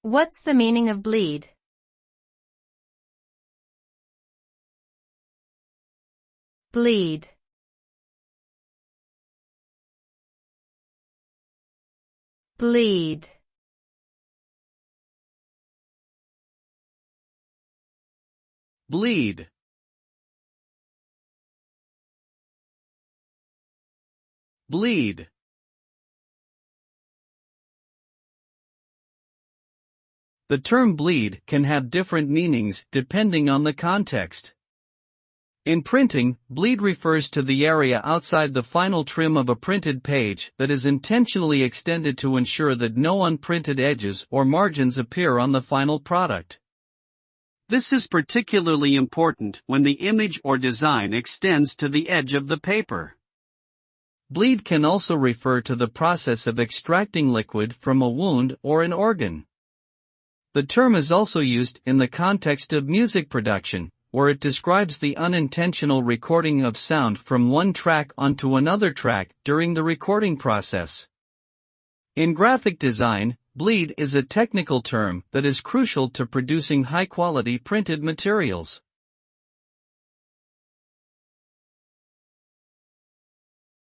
What's the meaning of bleed? Bleed. Bleed. Bleed. Bleed. The term bleed can have different meanings depending on the context. In printing, bleed refers to the area outside the final trim of a printed page that is intentionally extended to ensure that no unprinted edges or margins appear on the final product. This is particularly important when the image or design extends to the edge of the paper. Bleed can also refer to the process of extracting liquid from a wound or an organ. The term is also used in the context of music production, where it describes the unintentional recording of sound from one track onto another track during the recording process. In graphic design, bleed is a technical term that is crucial to producing high-quality printed materials.